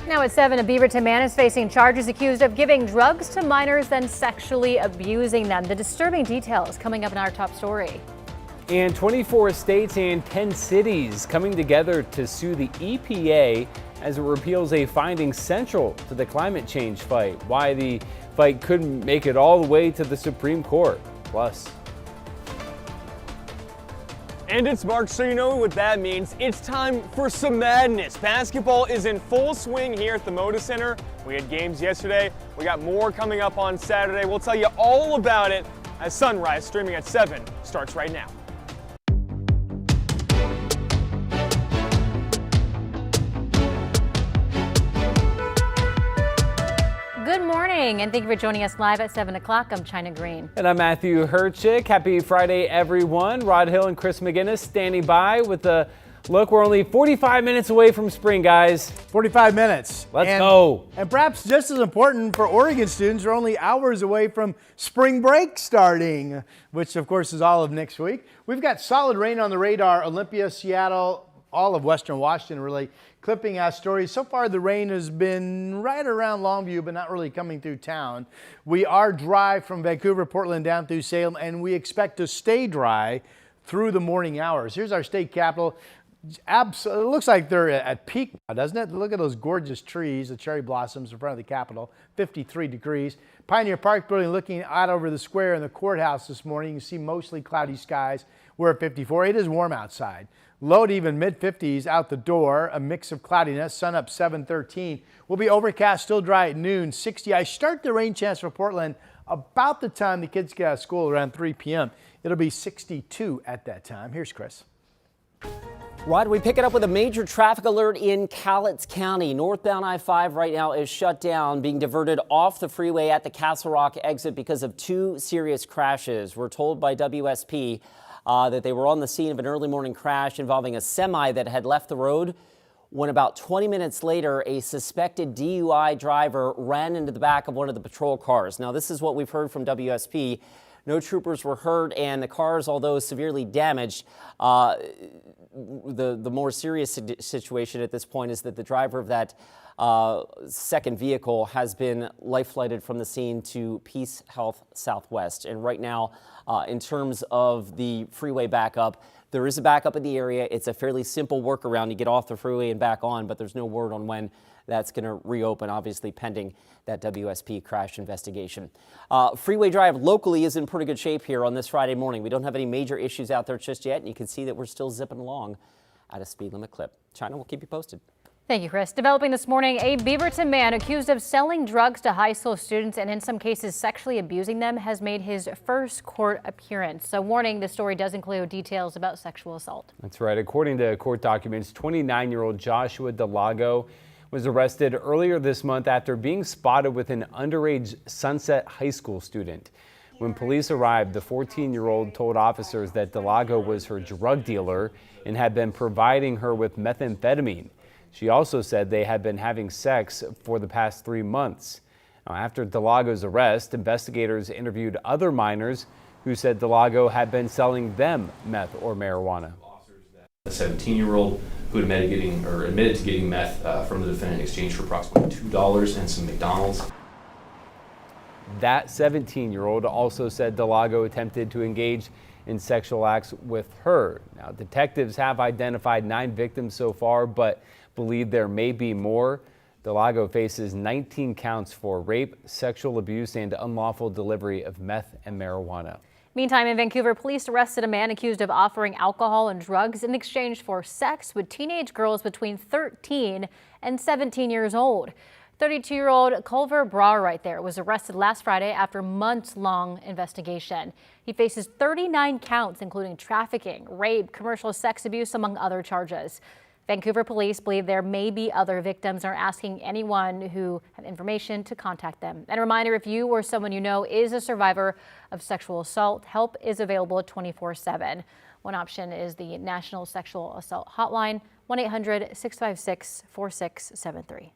Now at 7, a Beaverton man is facing charges accused of giving drugs to minors then sexually abusing them. The disturbing details coming up in our top story. And 24 states and 10 cities coming together to sue the EPA as it repeals a finding central to the climate change fight. Why the fight couldn't make it all the way to the Supreme Court. Plus. And it's March, so you know what that means. It's time for some madness. Basketball is in full swing here at the Moda Center. We had games yesterday. We got more coming up on Saturday. We'll tell you all about it as Sunrise, streaming at 7, starts right now. Good morning, and thank you for joining us live at 7 o'clock. I'm China Green. And I'm Matthew Herchick. Happy Friday, everyone. Rod Hill and Chris McGinnis standing by with a look. We're only 45 minutes away from spring, guys. 45 minutes. Let's go. And perhaps just as important for Oregon students, we're only hours away from spring break starting, which of course is all of next week. We've got solid rain on the radar. Olympia, Seattle, all of Western Washington really clipping stories. So far the rain has been right around Longview, but not really coming through town. We are dry from Vancouver, Portland down through Salem, and we expect to stay dry through the morning hours. Here's our state capital. It looks like they're at peak now, doesn't it? Look at those gorgeous trees, the cherry blossoms in front of the Capitol, 53 degrees. Pioneer Park building looking out over the square and the courthouse this morning. You can see mostly cloudy skies. We're at 54. It is warm outside. Low to even mid-50s out the door, a mix of cloudiness, sun up 713. We'll be overcast, still dry at noon, 60. I start the rain chance for Portland about the time the kids get out of school, around 3 p.m. It'll be 62 at that time. Here's Chris. Rod, we pick it up with a major traffic alert in Cowlitz County. Northbound I-5 right now is shut down, being diverted off the freeway at the Castle Rock exit because of 2 serious crashes. We're told by WSP that they were on the scene of an early morning crash involving a semi that had left the road when about 20 minutes later, a suspected DUI driver ran into the back of one of the patrol cars. Now, this is what we've heard from WSP. No troopers were hurt, and the cars, although severely damaged, the more serious situation at this point is that the driver of that second vehicle has been life-flighted from the scene to Peace Health Southwest. And right now, in terms of the freeway backup, there is a backup in the area. It's a fairly simple workaround to get off the freeway and back on, but there's no word on when that's going to reopen, obviously pending that WSP crash investigation. Freeway drive locally is in pretty good shape here on this Friday morning. We don't have any major issues out there just yet, and you can see that we're still zipping along at a speed limit clip. China, we'll keep you posted. Thank you, Chris. Developing this morning, a Beaverton man accused of selling drugs to high school students and in some cases sexually abusing them has made his first court appearance. So warning, the story does include details about sexual assault. That's right. According to court documents, 29-year-old Joshua Delago was arrested earlier this month after being spotted with an underage Sunset High School student. When police arrived, the 14-year-old told officers that Delago was her drug dealer and had been providing her with methamphetamine. She also said they had been having sex for the past 3 months. Now, after Delago's arrest, investigators interviewed other minors who said Delago had been selling them meth or marijuana. A 17-year-old who admitted to getting meth from the defendant in exchange for approximately $2 and some McDonald's. That 17-year-old also said Delago attempted to engage in sexual acts with her. Now, detectives have identified 9 victims so far, but believe there may be more. Delago faces 19 counts for rape, sexual abuse, and unlawful delivery of meth and marijuana. Meantime, in Vancouver, police arrested a man accused of offering alcohol and drugs in exchange for sex with teenage girls between 13 and 17 years old. 32-year-old Culver Bra right there was arrested last Friday after months-long investigation. He faces 39 counts, including trafficking, rape, commercial sex abuse, among other charges. Vancouver police believe there may be other victims and are asking anyone who have information to contact them. And a reminder, if you or someone you know is a survivor of sexual assault, help is available 24/7. One option is the National Sexual Assault Hotline, 1-800-656-4673.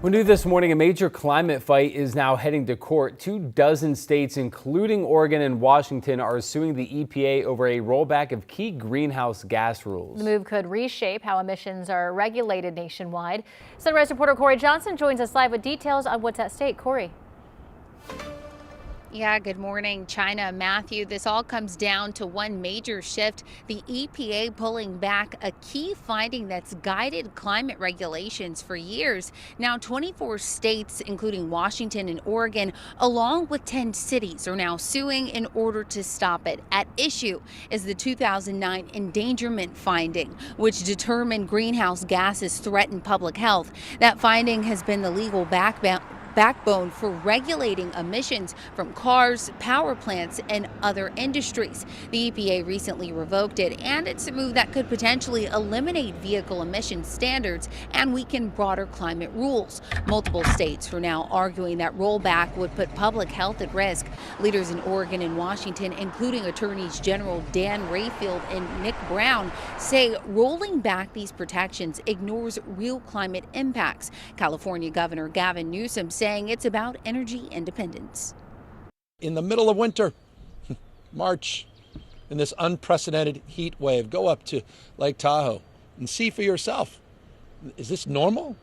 Well, new this morning, a major climate fight is now heading to court. 24 states, including Oregon and Washington, are suing the EPA over a rollback of key greenhouse gas rules. The move could reshape how emissions are regulated nationwide. Sunrise reporter Corey Johnson joins us live with details on what's at stake. Corey. Yeah, good morning, China. Matthew, this all comes down to one major shift, the EPA pulling back a key finding that's guided climate regulations for years. Now, 24 states, including Washington and Oregon, along with 10 cities, are now suing in order to stop it. At issue is the 2009 endangerment finding, which determined greenhouse gases threaten public health. That finding has been the legal backbone for regulating emissions from cars, power plants, and other industries. The EPA recently revoked it, and it's a move that could potentially eliminate vehicle emission standards and weaken broader climate rules. Multiple states are now arguing that rollback would put public health at risk. Leaders in Oregon and Washington, including Attorneys General Dan Rayfield and Nick Brown, say rolling back these protections ignores real climate impacts. California Governor Gavin Newsom saying it's about energy independence. In the middle of winter, March, in this unprecedented heat wave, go up to Lake Tahoe and see for yourself. Is this normal?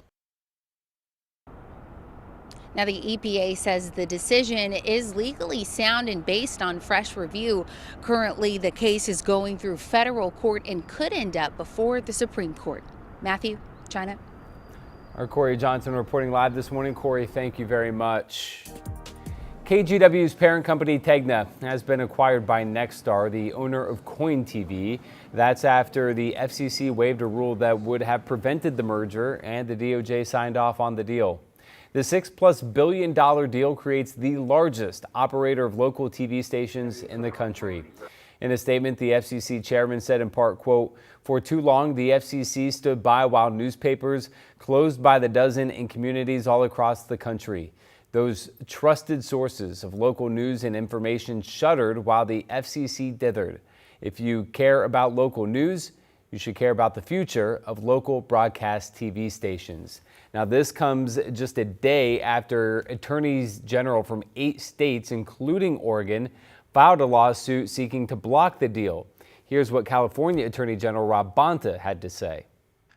Now, the EPA says the decision is legally sound and based on fresh review. Currently, the case is going through federal court and could end up before the Supreme Court. Matthew, China. Our Corey Johnson reporting live this morning. Corey, thank you very much. KGW's parent company Tegna has been acquired by Nexstar, the owner of Coin TV. That's after the FCC waived a rule that would have prevented the merger, and the DOJ signed off on the deal. The $6+ billion deal creates the largest operator of local TV stations in the country. In a statement, the FCC chairman said in part, quote, "For too long, the FCC stood by while newspapers closed by the dozen in communities all across the country. Those trusted sources of local news and information shuttered while the FCC dithered. If you care about local news, you should care about the future of local broadcast TV stations." Now, this comes just a day after attorneys general from 8 states, including Oregon, filed a lawsuit seeking to block the deal. Here's what California Attorney General Rob Bonta had to say.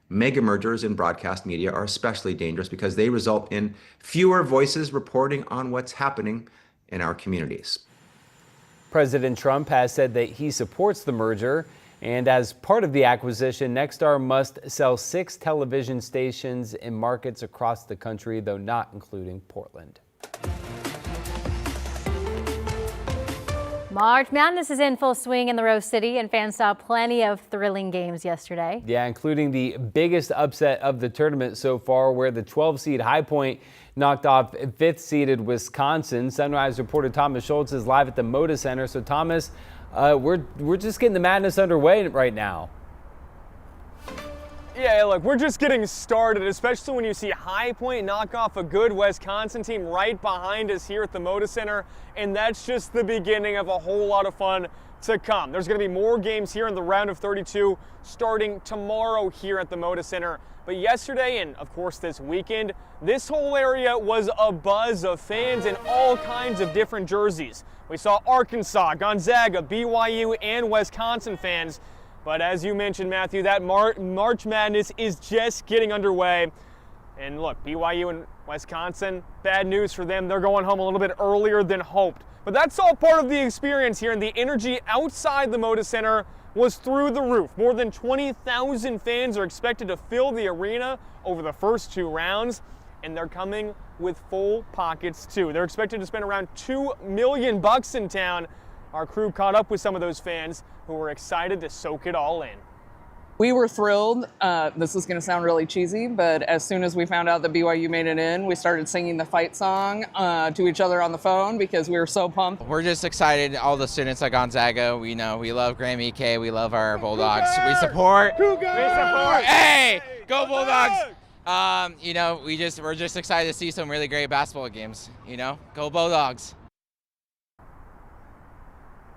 Mega mergers in broadcast media are especially dangerous because they result in fewer voices reporting on what's happening in our communities. President Trump has said that he supports the merger, and as part of the acquisition, Nexstar must sell 6 television stations in markets across the country, though not including Portland. March Madness is in full swing in the Rose City, and fans saw plenty of thrilling games yesterday. Yeah, including the biggest upset of the tournament so far, where the 12-seed High Point knocked off 5th-seeded Wisconsin. Sunrise reporter Thomas Schultz is live at the Moda Center. So, Thomas, we're just getting the madness underway right now. Yeah, look, we're just getting started, especially when you see High Point knock off a good Wisconsin team right behind us here at the Moda Center, and that's just the beginning of a whole lot of fun to come. There's going to be more games here in the round of 32 starting tomorrow here at the Moda Center. But yesterday, and of course this weekend, this whole area was a buzz of fans in all kinds of different jerseys. We saw Arkansas, Gonzaga, BYU, and Wisconsin fans. But as you mentioned, Matthew, that March Madness is just getting underway. And look, BYU and Wisconsin, bad news for them. They're going home a little bit earlier than hoped. But that's all part of the experience here, and the energy outside the Moda Center was through the roof. More than 20,000 fans are expected to fill the arena over the first 2 rounds, and they're coming with full pockets too. They're expected to spend around $2 million in town. Our crew caught up with some of those fans who were excited to soak it all in. We were thrilled. This is going to sound really cheesy, but as soon as we found out that BYU made it in, we started singing the fight song to each other on the phone because we were so pumped. We're just excited. All the students at Gonzaga, we love Graham EK. We love our Bulldogs. We support. Hey, go Bulldogs! We're just excited to see some really great basketball games. Go Bulldogs!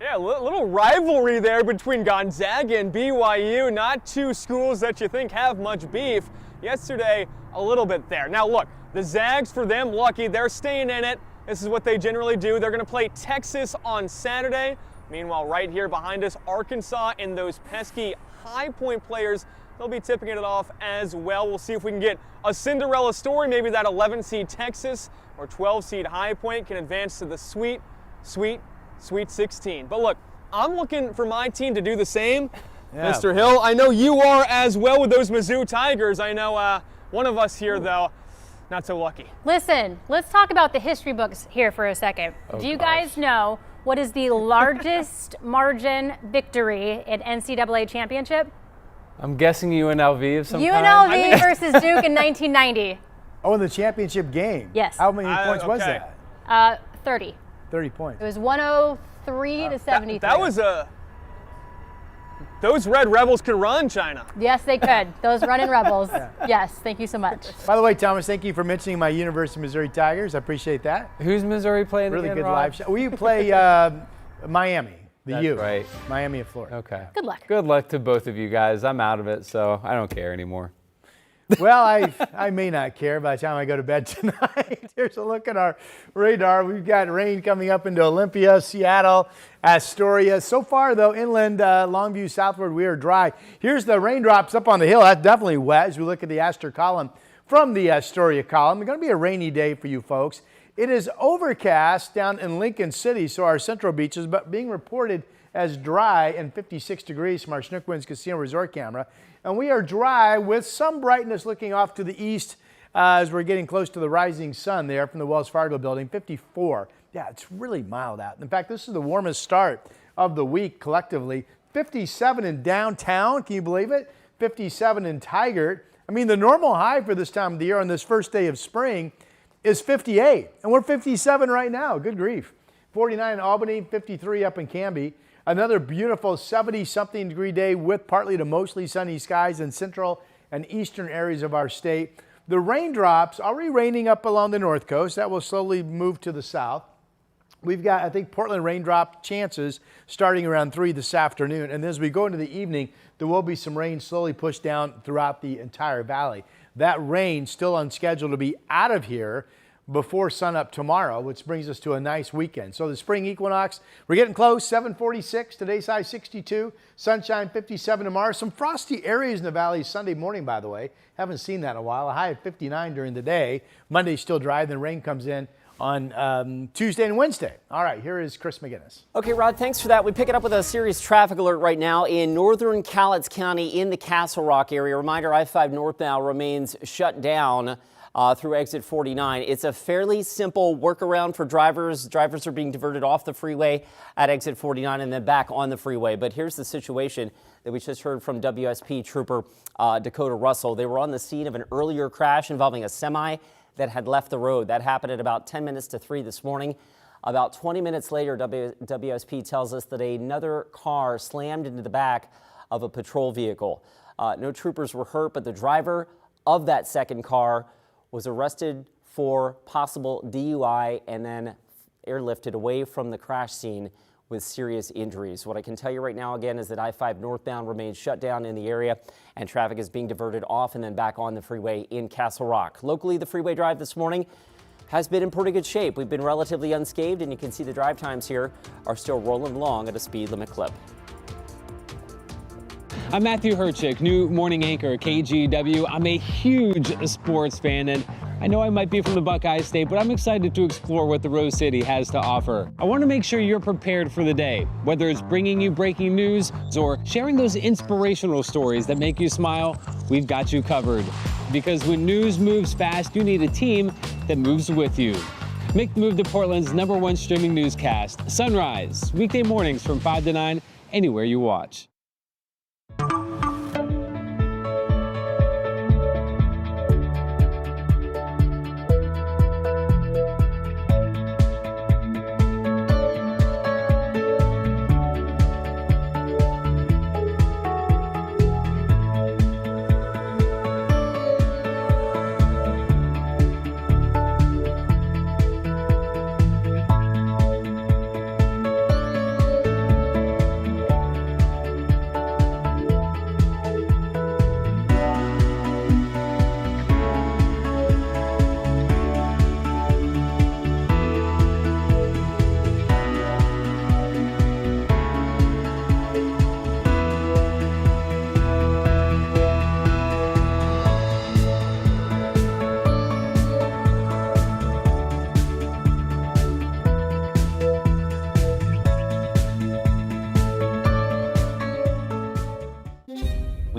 Yeah, a little rivalry there between Gonzaga and BYU. Not 2 schools that you think have much beef, Yesterday, a little bit there. Now look, the Zags, for them, lucky, they're staying in it. This is what they generally do. They're going to play Texas on Saturday. Meanwhile, right here behind us, Arkansas and those pesky High Point players, they'll be tipping it off as well. We'll see if we can get a Cinderella story. Maybe that 11-seed Texas or 12-seed High Point can advance to the Sweet 16. But look, I'm looking for my team to do the same. Yeah. Mr. Hill, I know you are as well with those Mizzou Tigers. I know one of us here, though, not so lucky. Listen, let's talk about the history books here for a second. Do you guys know what is the largest margin victory in NCAA championship? I'm guessing UNLV of some kind. UNLV versus Duke in 1990. Oh, in the championship game? Yes. How many points was okay. that? 30. 30 points. It was 103 to 73. That was those Red Rebels can run, China. Yes, they could. Those running rebels. Yes, thank you so much. By the way, Thomas, thank you for mentioning my University of Missouri Tigers. I appreciate that. Who's Missouri playing Really again, good Rob? live show. We play Miami, the That's U. right. Miami of Florida. Okay. Good luck. Good luck to both of you guys. I'm out of it, so I don't care anymore. Well, I may not care by the time I go to bed tonight. Here's a look at our radar. We've got rain coming up into Olympia, Seattle, Astoria. So far, though, inland Longview southward, we are dry. Here's the raindrops up on the hill. That's definitely wet as we look at the Astor column from the Astoria column. It's going to be a rainy day for you folks. It is overcast down in Lincoln City, so our central beaches, but being reported as dry and 56 degrees from our Chinook Winds Casino Resort camera. And we are dry with some brightness looking off to the east as we're getting close to the rising sun there from the Wells Fargo building, 54. Yeah, it's really mild out. In fact, this is the warmest start of the week collectively. 57 in downtown, can you believe it? 57 in Tigard. I mean, the normal high for this time of the year on this first day of spring is 58, and we're 57 right now. Good grief. 49 in Albany, 53 up in Canby. Another beautiful 70-something degree day with partly to mostly sunny skies in central and eastern areas of our state. The raindrops already raining up along the north coast. That will slowly move to the south. We've got, I think, Portland raindrop chances starting around 3 this afternoon. And as we go into the evening, there will be some rain slowly pushed down throughout the entire valley. That rain still on schedule to be out of here before sunup tomorrow, which brings us to a nice weekend. So the spring equinox, we're getting close, 7:46, today's high 62, sunshine 57 tomorrow. Some frosty areas in the valley Sunday morning, by the way. Haven't seen that in a while. A high of 59 during the day. Monday still dry, then rain comes in on Tuesday and Wednesday. All right, here is Chris McGinnis. Okay, Rod, thanks for that. We pick it up with a serious traffic alert right now in northern Cowlitz County in the Castle Rock area. Reminder, I-5 northbound remains shut down through exit 49. It's a fairly simple workaround for drivers. Drivers are being diverted off the freeway at exit 49 and then back on the freeway. But here's the situation that we just heard from WSP Trooper Dakota Russell. They were on the scene of an earlier crash involving a semi that had left the road. That happened at about 10 minutes to 3 this morning. About 20 minutes later, WSP tells us that another car slammed into the back of a patrol vehicle. No troopers were hurt, but the driver of that second car was arrested for possible DUI and then airlifted away from the crash scene with serious injuries. What I can tell you right now again is that I-5 northbound remains shut down in the area and traffic is being diverted off and then back on the freeway in Castle Rock. Locally, the freeway drive this morning has been in pretty good shape. We've been relatively unscathed and you can see the drive times here are still rolling along at a speed limit clip. I'm Matthew Herchick, new morning anchor at KGW. I'm a huge sports fan, and I know I might be from the Buckeye State, but I'm excited to explore what the Rose City has to offer. I want to make sure you're prepared for the day, whether it's bringing you breaking news or sharing those inspirational stories that make you smile. We've got you covered. Because when news moves fast, you need a team that moves with you. Make the move to Portland's #1 streaming newscast, Sunrise, weekday mornings from 5 to 9, anywhere you watch.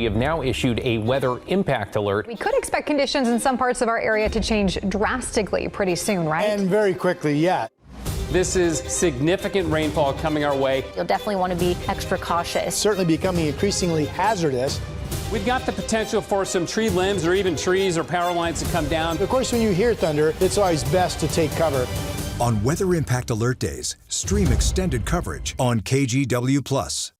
have now issued a weather impact alert. We could expect conditions in some parts of our area to change drastically pretty soon, right? And very quickly, yeah. This is significant rainfall coming our way. You'll definitely want to be extra cautious. Certainly becoming increasingly hazardous. We've got the potential for some tree limbs or even trees or power lines to come down. Of course, when you hear thunder, it's always best to take cover. On Weather Impact Alert Days, stream extended coverage on KGW+.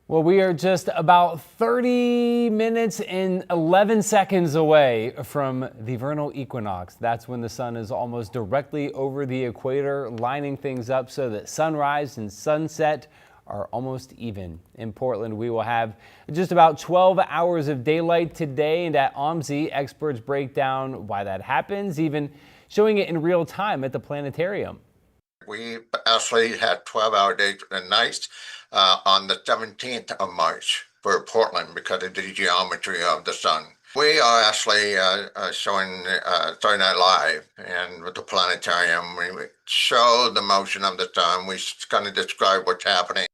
Well, we are just about 30 minutes and 11 seconds away from the vernal equinox. That's when the sun is almost directly over the equator, lining things up so that sunrise and sunset are almost even. In Portland, we will have just about 12 hours of daylight today, and at OMSI, experts break down why that happens, even showing it in real time at the planetarium. We actually had 12-hour days and nights on the 17th of March for Portland because of the geometry of the sun. We are actually showing Saturday Night Live, and with the planetarium, we show the motion of the sun. We kind of describe what's happening.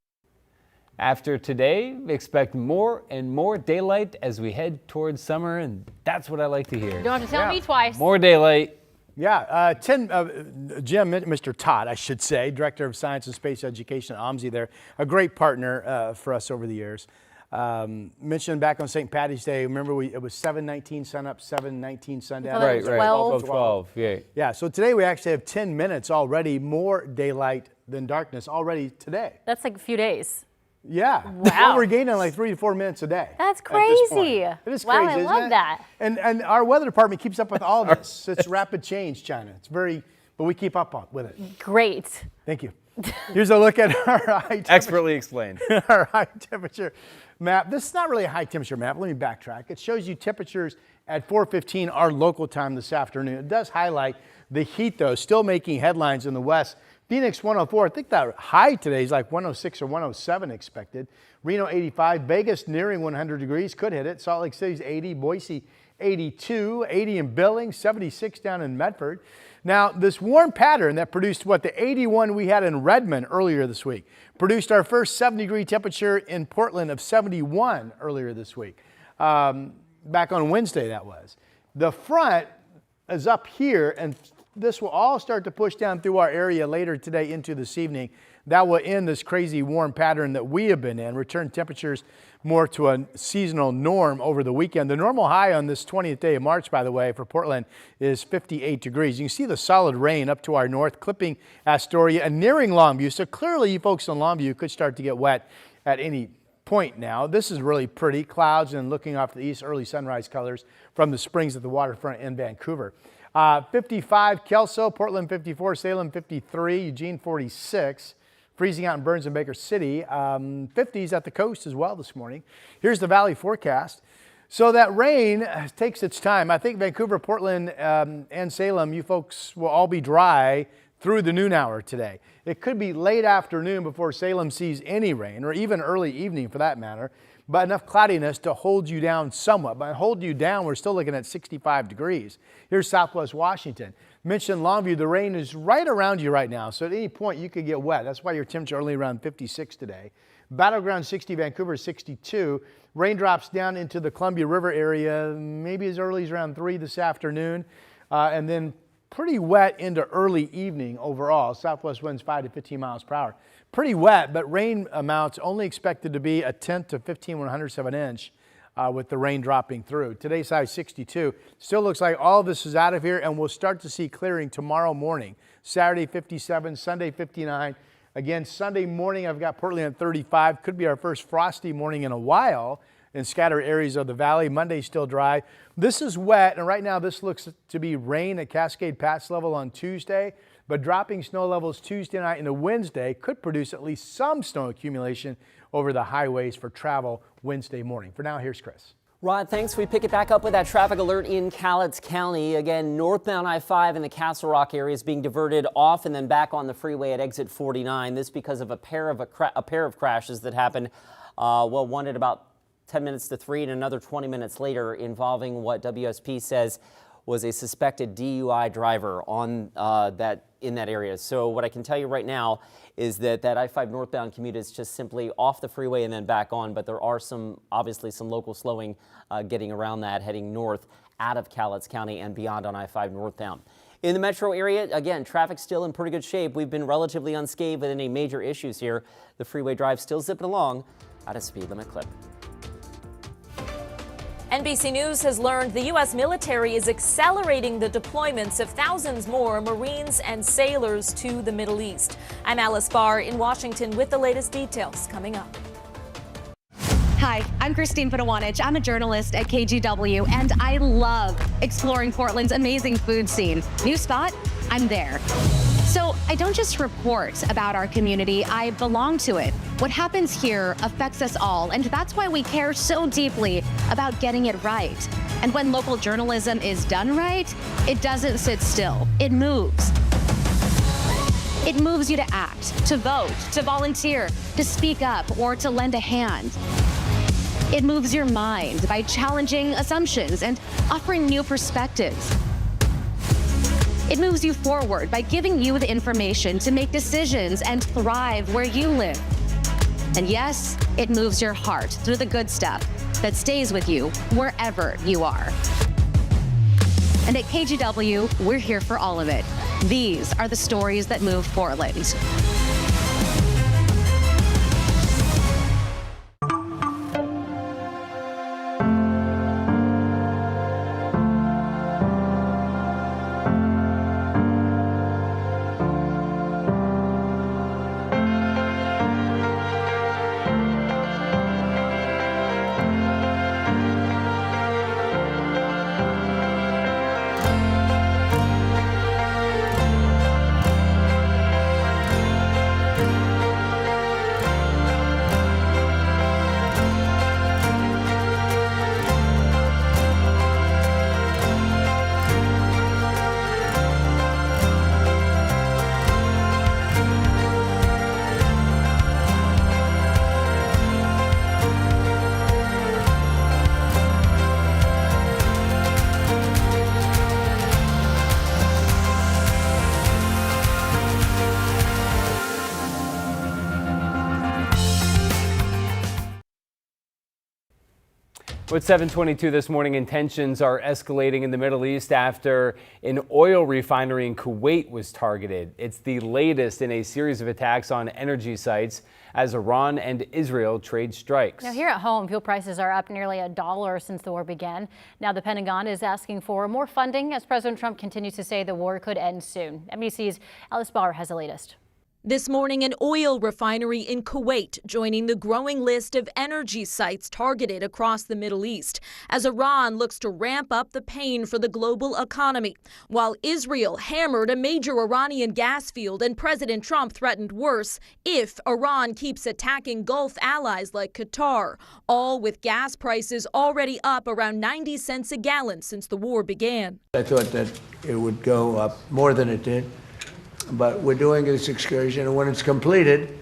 After today, expect more and more daylight as we head towards summer, and that's what I like to hear. You don't have to tell me twice. More daylight. Yeah, Jim, Mr. Todd, I should say, Director of Science and Space Education at OMSI there, a great partner for us over the years. Mentioned back on St. Patty's Day, remember it was 7:19 sunup, 7:19 sundown? Right, 12, yeah. Yeah, so today we actually have 10 minutes already, more daylight than darkness already today. That's like a few days. Yeah. Wow. We're gaining like 3 to 4 minutes a day. That's crazy. It is wow, crazy, I love that. And our weather department keeps up with all this. It's rapid change, China. It's very, but we keep up with it. Great. Thank you. Here's a look at our high expertly explained. Our high temperature map. This is not really a high temperature map. Let me backtrack. It shows you temperatures at 4:15 our local time this afternoon. It does highlight the heat, though, still making headlines in the west. Phoenix 104, I think that high today is like 106 or 107 expected. Reno 85, Vegas nearing 100 degrees, could hit it. Salt Lake City's 80, Boise 82, 80 in Billings, 76 down in Medford. Now, this warm pattern that produced the 81 we had in Redmond earlier this week, produced our first 70-degree temperature in Portland of 71 earlier this week. Back on Wednesday, that was. The front is up here, and this will all start to push down through our area later today into this evening. That will end this crazy warm pattern that we have been in, return temperatures more to a seasonal norm over the weekend. The normal high on this 20th day of March, by the way, for Portland is 58 degrees. You can see the solid rain up to our north, clipping Astoria and nearing Longview. So clearly you folks in Longview could start to get wet at any point now. This is really pretty. Clouds and looking off the east, early sunrise colors from the springs at the waterfront in Vancouver. 55 Kelso, Portland 54, Salem 53, Eugene 46. Freezing out in Burns and Baker City. 50s at the coast as well this morning. Here's the valley forecast. So that rain takes its time. I think Vancouver, Portland, and Salem, you folks will all be dry through the noon hour today. It could be late afternoon before Salem sees any rain, or even early evening for that matter, but enough cloudiness to hold you down somewhat. By hold you down, we're still looking at 65 degrees. Here's Southwest Washington. Mentioned Longview, the rain is right around you right now, so at any point you could get wet. That's why your temperature only around 56 today. Battleground 60, Vancouver 62. Raindrops down into the Columbia River area, maybe as early as around 3 this afternoon, and then pretty wet into early evening overall. Southwest winds 5 to 15 miles per hour. Pretty wet, but rain amounts only expected to be a 10th to 15/100th of an inch with the rain dropping through. Today's high 62. Still looks like all of this is out of here, and we'll start to see clearing tomorrow morning. Saturday 57, Sunday 59. Again, Sunday morning I've got Portland at 35. Could be our first frosty morning in a while in scattered areas of the valley. Monday still dry. This is wet, and right now this looks to be rain at Cascade Pass level on Tuesday. But dropping snow levels Tuesday night into Wednesday could produce at least some snow accumulation over the highways for travel Wednesday morning. For now, here's Chris. Rod, thanks. We pick it back up with that traffic alert in Cowlitz County. Again, northbound I-5 in the Castle Rock area is being diverted off and then back on the freeway at exit 49. This because of a pair of crashes that happened, one at about 10 minutes to 3 and another 20 minutes later involving what WSP says was a suspected DUI driver on in that area. So what I can tell you right now is that I-5 northbound commute is just simply off the freeway and then back on, but there are obviously some local slowing getting around that, heading north out of Cowlitz County and beyond on I-5 northbound. In the metro area, again, traffic's still in pretty good shape. We've been relatively unscathed with any major issues here. The freeway drive still zipping along at a speed limit clip. NBC News has learned the U.S. military is accelerating the deployments of thousands more Marines and sailors to the Middle East. I'm Alice Barr in Washington with the latest details coming up. Hi, I'm Christine Padawanich. I'm a journalist at KGW, and I love exploring Portland's amazing food scene. New spot? I'm there. So I don't just report about our community, I belong to it. What happens here affects us all, and that's why we care so deeply about getting it right. And when local journalism is done right, it doesn't sit still, it moves. It moves you to act, to vote, to volunteer, to speak up, or to lend a hand. It moves your mind by challenging assumptions and offering new perspectives. It moves you forward by giving you the information to make decisions and thrive where you live. And yes, it moves your heart through the good stuff that stays with you wherever you are. And at KGW, we're here for all of it. These are the stories that move Portland. With 7:22 this morning, and tensions are escalating in the Middle East after an oil refinery in Kuwait was targeted. It's the latest in a series of attacks on energy sites as Iran and Israel trade strikes. Now, here at home, fuel prices are up nearly $1 since the war began. Now, the Pentagon is asking for more funding as President Trump continues to say the war could end soon. NBC's Alice Barr has the latest. This morning, an oil refinery in Kuwait joining the growing list of energy sites targeted across the Middle East as Iran looks to ramp up the pain for the global economy, while Israel hammered a major Iranian gas field and President Trump threatened worse if Iran keeps attacking Gulf allies like Qatar, all with gas prices already up around 90 cents a gallon since the war began. I thought that it would go up more than it did. But we're doing this excursion, and when it's completed,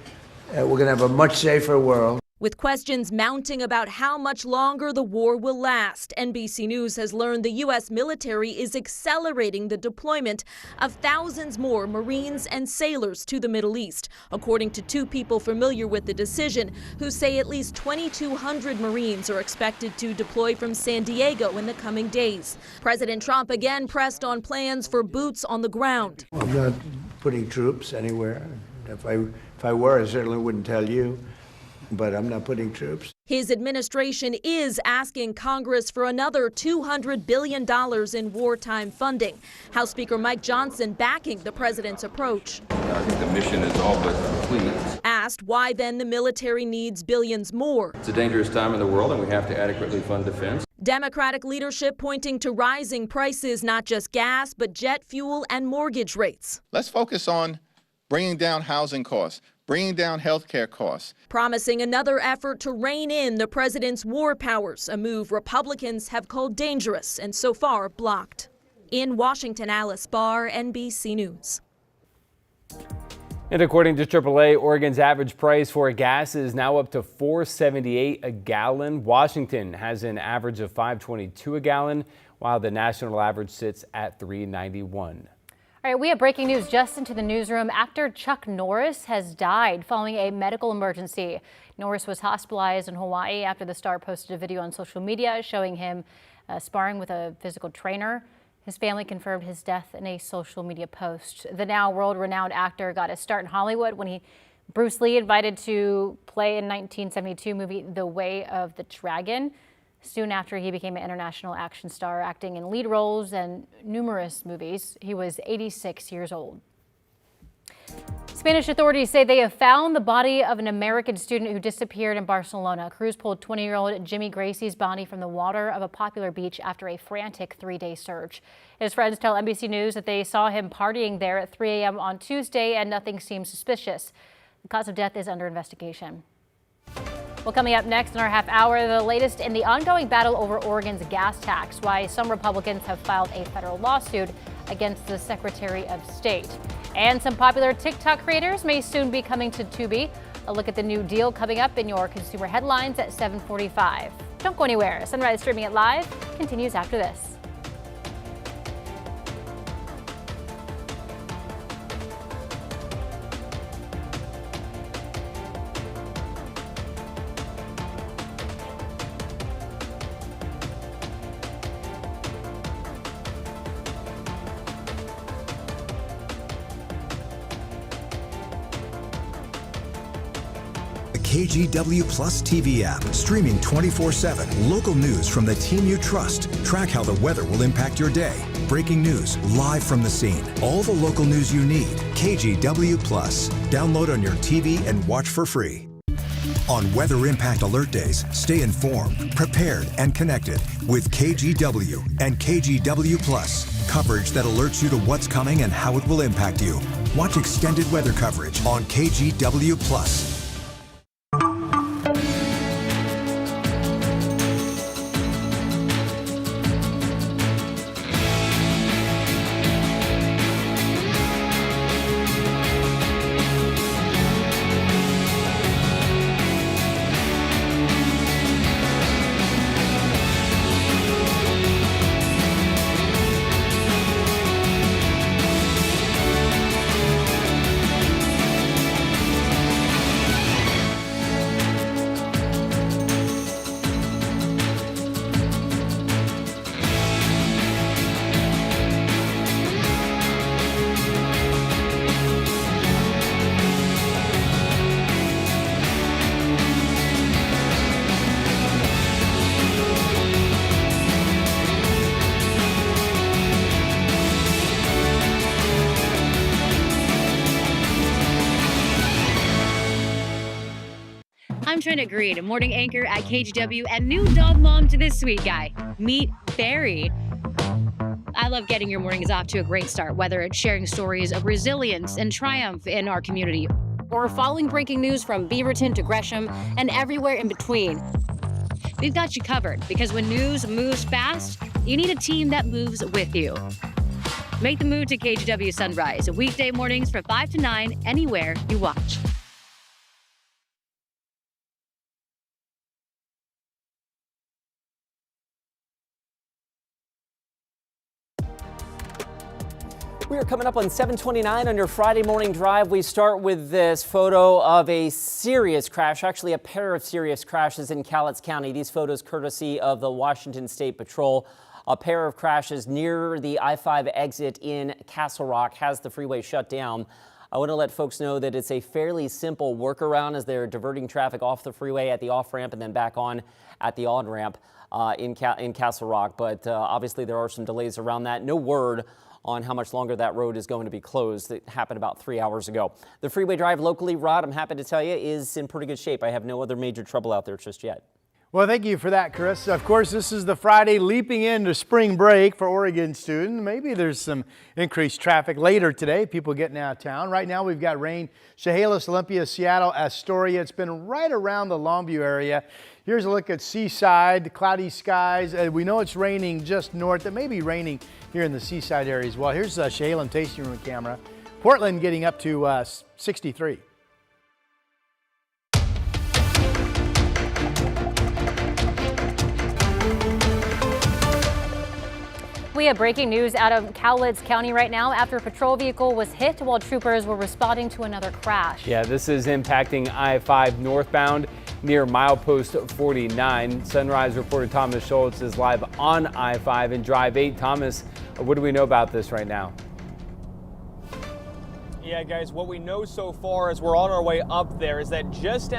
we're going to have a much safer world. With questions mounting about how much longer the war will last, NBC News has learned the U.S. military is accelerating the deployment of thousands more Marines and sailors to the Middle East, according to two people familiar with the decision, who say at least 2,200 Marines are expected to deploy from San Diego in the coming days. President Trump again pressed on plans for boots on the ground. I'm not putting troops anywhere. If I were, I certainly wouldn't tell you. But I'm not putting troops. His administration is asking Congress for another $200 billion in wartime funding. House Speaker Mike Johnson backing the president's approach. I think the mission is all but complete. Asked why then the military needs billions more. It's a dangerous time in the world, and we have to adequately fund defense. Democratic leadership pointing to rising prices, not just gas, but jet fuel and mortgage rates. Let's focus on bringing down housing costs, bringing down health care costs. Promising another effort to rein in the president's war powers, a move Republicans have called dangerous and so far blocked. In Washington, Alice Barr, NBC News. And according to AAA, Oregon's average price for gas is now up to $4.78 a gallon. Washington has an average of $5.22 a gallon, while the national average sits at $3.91. All right, we have breaking news just into the newsroom. Actor Chuck Norris has died following a medical emergency. Norris was hospitalized in Hawaii after the star posted a video on social media showing him sparring with a physical trainer. His family confirmed his death in a social media post. The now world-renowned actor got his start in Hollywood when Bruce Lee invited to play in 1972 movie The Way of the Dragon. Soon after, he became an international action star, acting in lead roles in numerous movies. He was 86 years old. Spanish authorities say they have found the body of an American student who disappeared in Barcelona. Crews pulled 20-year-old Jimmy Gracie's body from the water of a popular beach after a frantic 3-day search. His friends tell NBC News that they saw him partying there at 3 a.m. on Tuesday and nothing seems suspicious. The cause of death is under investigation. Well, coming up next in our half hour, the latest in the ongoing battle over Oregon's gas tax, why some Republicans have filed a federal lawsuit against the Secretary of State. And some popular TikTok creators may soon be coming to Tubi. A look at the new deal coming up in your consumer headlines at 7:45. Don't go anywhere. Sunrise Streaming It Live continues after this. KGW Plus TV app, streaming 24/7. Local news from the team you trust. Track how the weather will impact your day. Breaking news live from the scene. All the local news you need. KGW Plus. Download on your TV and watch for free. On Weather Impact Alert Days, stay informed, prepared, and connected with KGW and KGW Plus. Coverage that alerts you to what's coming and how it will impact you. Watch extended weather coverage on KGW Plus. I'm Trina Green, a morning anchor at KGW and new dog mom to this sweet guy. Meet Barry. I love getting your mornings off to a great start, whether it's sharing stories of resilience and triumph in our community, or following breaking news from Beaverton to Gresham and everywhere in between. We've got you covered, because when news moves fast, you need a team that moves with you. Make the move to KGW Sunrise, weekday mornings from 5 to 9, anywhere you watch. We are coming up on 7:29 on your Friday morning drive. We start with this photo of a serious crash, actually a pair of serious crashes in Cowlitz County. These photos courtesy of the Washington State Patrol. A pair of crashes near the I-5 exit in Castle Rock has the freeway shut down. I want to let folks know that it's a fairly simple workaround as they're diverting traffic off the freeway at the off-ramp and then back on at the on-ramp in Castle Rock. But obviously there are some delays around that. No word on how much longer that road is going to be closed. It happened about 3 hours ago. The freeway drive locally, Rod, I'm happy to tell you, is in pretty good shape. I have no other major trouble out there just yet. Well, thank you for that, Chris. Of course, this is the Friday leaping into spring break for Oregon students. Maybe there's some increased traffic later today, people getting out of town. Right now, we've got rain, Chehalis, Olympia, Seattle, Astoria. It's been right around the Longview area. Here's a look at Seaside, cloudy skies. We know it's raining just north. It may be raining here in the Seaside area as well. Here's Chehalis tasting room camera. Portland getting up to 63. We have breaking news out of Cowlitz County right now after a patrol vehicle was hit while troopers were responding to another crash. Yeah, this is impacting I-5 northbound near milepost 49. Sunrise reporter Thomas Schultz is live on I-5 and Drive 8. Thomas, what do we know about this right now? Yeah, guys, what we know so far as we're on our way up there is that just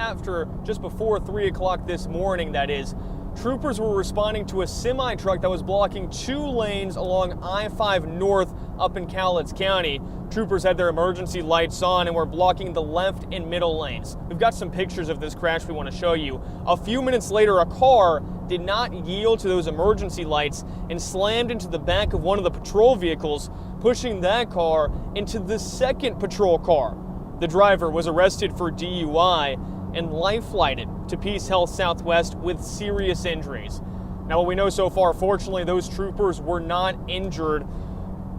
before 3 o'clock this morning, that is, troopers were responding to a semi-truck that was blocking 2 lanes along I-5 North up in Cowlitz County. Troopers had their emergency lights on and were blocking the left and middle lanes. We've got some pictures of this crash we want to show you. A few minutes later, a car did not yield to those emergency lights and slammed into the back of one of the patrol vehicles, pushing that car into the second patrol car. The driver was arrested for DUI and life-flighted to Peace Health Southwest with serious injuries. Now, what we know so far, fortunately, those troopers were not injured.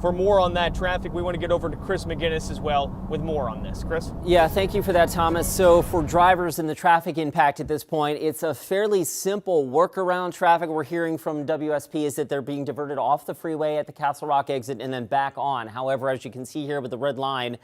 For more on that traffic, we want to get over to Chris McGinnis as well with more on this. Chris? Yeah, thank you for that, Thomas. So for drivers and the traffic impact at this point, it's a fairly simple workaround. Traffic we're hearing from WSP is that they're being diverted off the freeway at the Castle Rock exit and then back on. However, as you can see here with the red line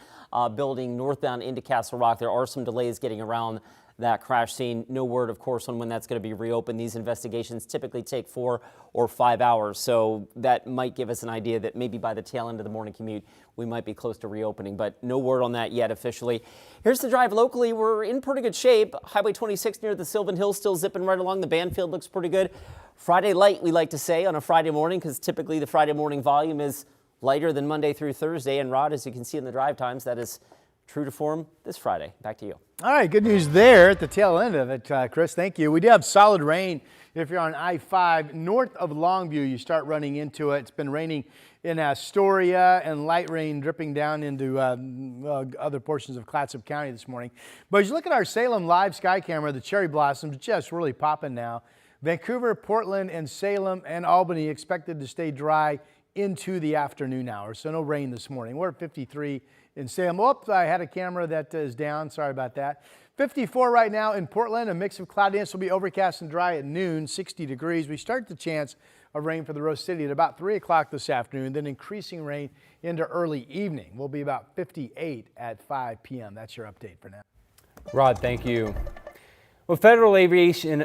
building northbound into Castle Rock, there are some delays getting around that crash scene. No word, of course, on when that's going to be reopened. These investigations typically take 4 or 5 hours, so that might give us an idea that maybe by the tail end of the morning commute, we might be close to reopening, but no word on that yet officially. Here's the drive locally. We're in pretty good shape. Highway 26 near the Sylvan Hills still zipping right along. The Banfield looks pretty good. Friday light, we like to say, on a Friday morning, because typically the Friday morning volume is lighter than Monday through Thursday. And Rod, as you can see in the drive times, that is true to form this Friday. Back to you. All right, good news there at the tail end of it, Chris. Thank you. We do have solid rain. If you're on I-5 north of Longview, you start running into it. It's been raining in Astoria and light rain dripping down into other portions of Clatsop County this morning. But as you look at our Salem live sky camera, the cherry blossoms just really popping now. Vancouver, Portland, and Salem and Albany expected to stay dry into the afternoon hours, so no rain this morning. We're at 53 in Salem. Oops, I had a camera that is down. Sorry about that. 54 right now in Portland. A mix of cloudiness will be overcast and dry at noon, 60 degrees. We start the chance of rain for the Rose City at about 3 o'clock this afternoon, then increasing rain into early evening. We'll be about 58 at 5 p.m. That's your update for now. Rod, thank you. Well, federal aviation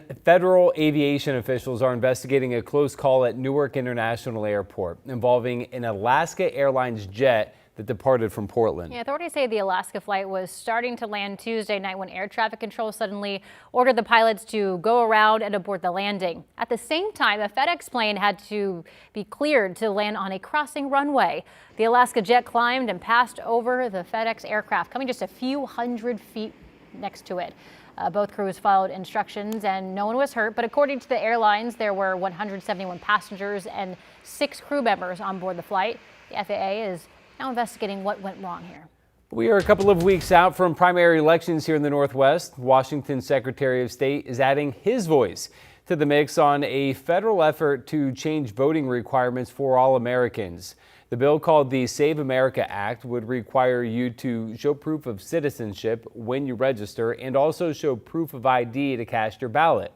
officials are investigating a close call at Newark International Airport involving an Alaska Airlines jet that departed from Portland. Yeah, authorities say the Alaska flight was starting to land Tuesday night when air traffic control suddenly ordered the pilots to go around and abort the landing. At the same time, a FedEx plane had to be cleared to land on a crossing runway. The Alaska jet climbed and passed over the FedEx aircraft, coming just a few hundred feet next to it. Both crews followed instructions and no one was hurt, but according to the airlines, there were 171 passengers and 6 crew members on board the flight. The FAA is now investigating what went wrong here. We are a couple of weeks out from primary elections here in the Northwest. Washington's Secretary of State is adding his voice to the mix on a federal effort to change voting requirements for all Americans. The bill, called the Save America Act, would require you to show proof of citizenship when you register and also show proof of ID to cast your ballot.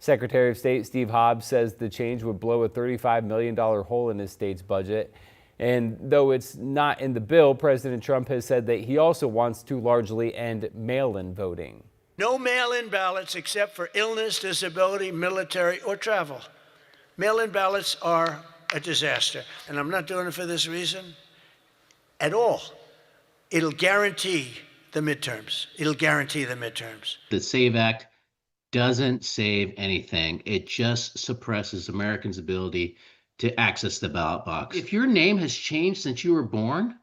Secretary of State Steve Hobbs says the change would blow a $35 million hole in his state's budget. And though it's not in the bill, President Trump has said that he also wants to largely end mail-in voting. No mail-in ballots except for illness, disability, military, or travel. Mail-in ballots are a disaster, and I'm not doing it for this reason at all. It'll guarantee the midterms. It'll guarantee the midterms. The SAVE Act doesn't save anything. It just suppresses Americans' ability to access the ballot box. If your name has changed since you were born,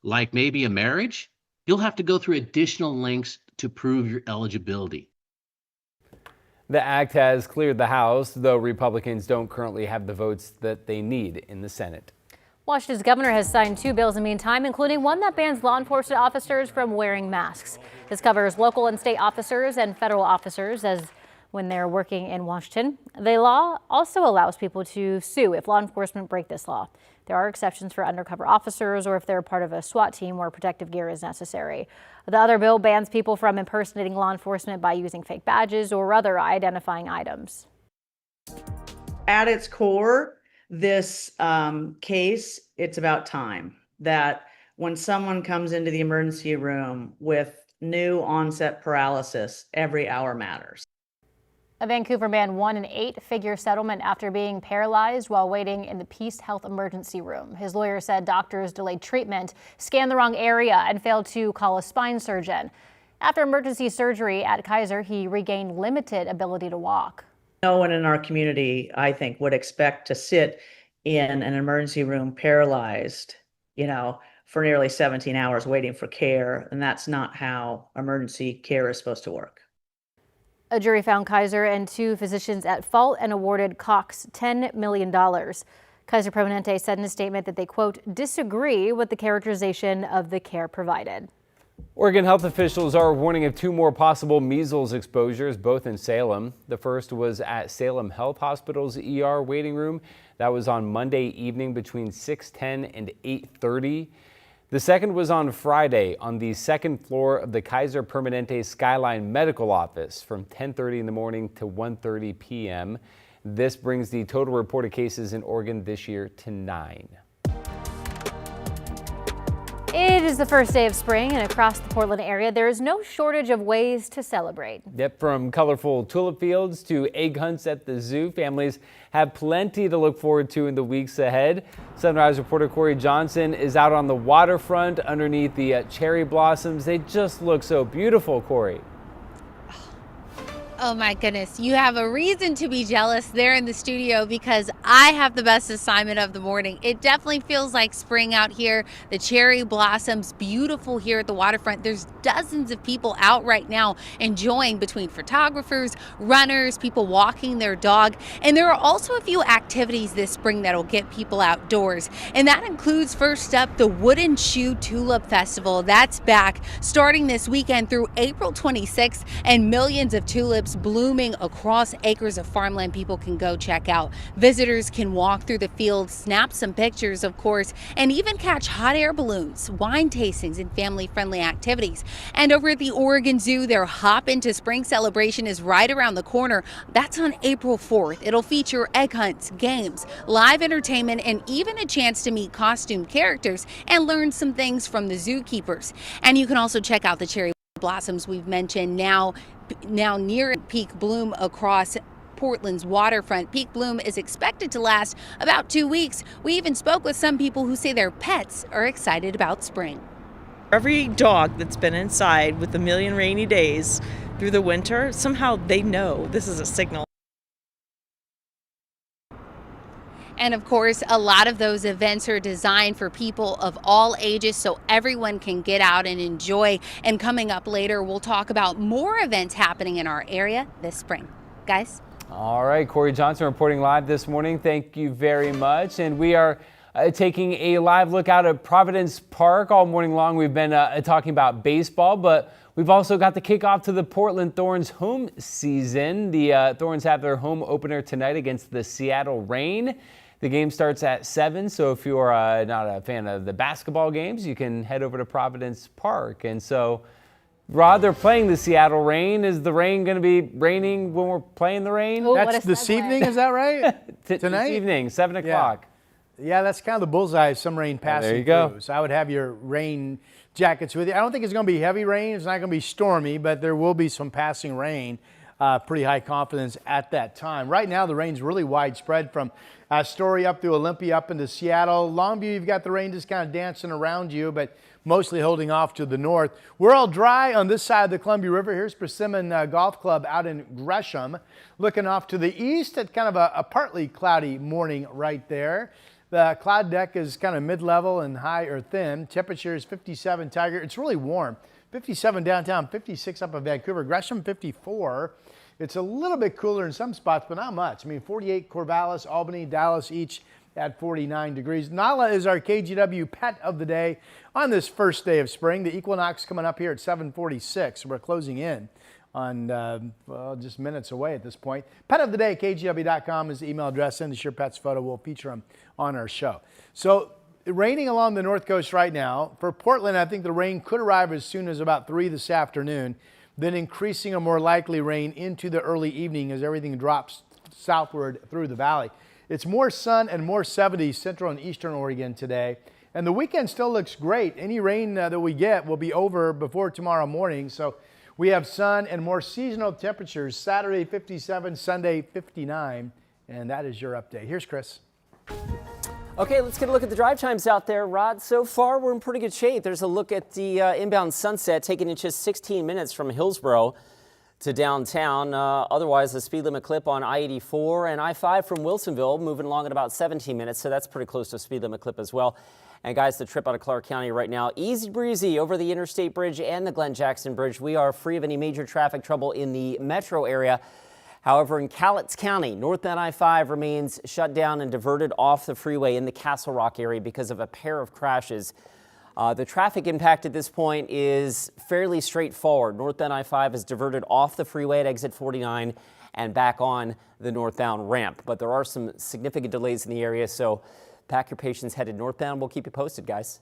like maybe a marriage, you'll have to go through additional links to prove your eligibility. The act has cleared the House, though Republicans don't currently have the votes that they need in the Senate. Washington's governor has signed 2 bills in the meantime, including one that bans law enforcement officers from wearing masks. This covers local and state officers and federal officers, as when they're working in Washington. The law also allows people to sue if law enforcement break this law. There are exceptions for undercover officers or if they're part of a SWAT team where protective gear is necessary. The other bill bans people from impersonating law enforcement by using fake badges or other identifying items. At its core, this case, it's about time. That when someone comes into the emergency room with new onset paralysis, every hour matters. A Vancouver man won an 8-figure settlement after being paralyzed while waiting in the Peace Health emergency room. His lawyer said doctors delayed treatment, scanned the wrong area, and failed to call a spine surgeon. After emergency surgery at Kaiser, he regained limited ability to walk. No one in our community, I think, would expect to sit in an emergency room paralyzed, for nearly 17 hours waiting for care. And that's not how emergency care is supposed to work. A jury found Kaiser and 2 physicians at fault and awarded Cox $10 million. Kaiser Permanente said in a statement that they, quote, disagree with the characterization of the care provided. Oregon health officials are warning of 2 more possible measles exposures, both in Salem. The first was at Salem Health Hospital's ER waiting room. That was on Monday evening between 6:10 and 8:30. The second was on Friday on the 2nd floor of the Kaiser Permanente Skyline Medical Office from 10:30 in the morning to 1:30 p.m. This brings the total reported cases in Oregon this year to 9. It is the first day of spring, and across the Portland area, there is no shortage of ways to celebrate. Yep, from colorful tulip fields to egg hunts at the zoo, families have plenty to look forward to in the weeks ahead. Sunrise reporter Corey Johnson is out on the waterfront underneath the cherry blossoms. They just look so beautiful, Corey. Oh my goodness, you have a reason to be jealous there in the studio because I have the best assignment of the morning. It definitely feels like spring out here. The cherry blossoms, beautiful here at the waterfront. There's dozens of people out right now enjoying, between photographers, runners, people walking their dog. And there are also a few activities this spring that'll get people outdoors. And that includes, first up, the Wooden Shoe Tulip Festival. That's back starting this weekend through April 26th, and millions of tulips blooming across acres of farmland people can go check out. Visitors can walk through the field, snap some pictures, of course, and even catch hot air balloons, wine tastings, and family-friendly activities. And over at the Oregon Zoo, their Hop into Spring celebration is right around the corner. That's on April 4th. It'll feature egg hunts, games, live entertainment, and even a chance to meet costumed characters and learn some things from the zookeepers. And you can also check out the cherry blossoms we've mentioned now near peak bloom across Portland's waterfront. Peak bloom is expected to last about 2 weeks. We even spoke with some people who say their pets are excited about spring. Every dog that's been inside with a million rainy days through the winter, somehow they know this is a signal. And of course, a lot of those events are designed for people of all ages, so everyone can get out and enjoy. And coming up later, we'll talk about more events happening in our area this spring. Guys? All right, Corey Johnson reporting live this morning. Thank you very much. And we are taking a live look out at Providence Park. All morning long, we've been talking about baseball, but we've also got the kickoff to the Portland Thorns home season. The Thorns have their home opener tonight against the Seattle Reign. The game starts at 7, so if you're not a fan of the basketball games, you can head over to Providence Park. And so, Rod, they're playing the Seattle Reign. Is the rain going to be raining when we're playing the rain? Oh, that's this evening, is that right? Tonight? This evening, 7 o'clock. Yeah, that's kind of the bullseye. Some rain passing there you go. through. So I would have your rain jackets with you. I don't think it's going to be heavy rain. It's not going to be stormy, but there will be some passing rain. Pretty high confidence at that time. Right now, the rain's really widespread from Astoria up through Olympia up into Seattle. Longview, you've got the rain just kind of dancing around you, but mostly holding off to the north. We're all dry on this side of the Columbia River. Here's Persimmon Golf Club out in Gresham. Looking off to the east at kind of a partly cloudy morning right there. The cloud deck is kind of mid-level and high or thin. Temperature is 57 Tiger. It's really warm. 57 downtown, 56 up in Vancouver. Gresham, 54. It's a little bit cooler in some spots, but not much. I mean, 48 Corvallis, Albany, Dallas, each at 49 degrees. Nala is our KGW pet of the day on this first day of spring. The equinox coming up here at 7:46. We're closing in well, just minutes away at this point. Pet of the day, KGW.com is the email address. Send us your pet's photo. We'll feature them on our show. So raining along the north coast right now. For Portland, I think the rain could arrive as soon as about 3 this afternoon, then increasing a more likely rain into the early evening as everything drops southward through the valley. It's more sun and more 70s central and eastern Oregon today. And the weekend still looks great. Any rain that we get will be over before tomorrow morning. So we have sun and more seasonal temperatures. Saturday 57, Sunday 59. And that is your update. Here's Chris. Okay, let's get a look at the drive times out there, Rod. So far, we're in pretty good shape. There's a look at the inbound Sunset, taking it just 16 minutes from Hillsboro to downtown. Otherwise, the speed limit clip on I-84 and I-5 from Wilsonville moving along at about 17 minutes. So that's pretty close to a speed limit clip as well. And guys, the trip out of Clark County right now, easy breezy over the Interstate Bridge and the Glen Jackson Bridge. We are free of any major traffic trouble in the metro area. However, in Cowlitz County, northbound I-5 remains shut down and diverted off the freeway in the Castle Rock area because of a pair of crashes. The traffic impact at this point is fairly straightforward. Northbound I-5 is diverted off the freeway at exit 49 and back on the northbound ramp. But there are some significant delays in the area, so pack your patience headed northbound. We'll keep you posted, guys.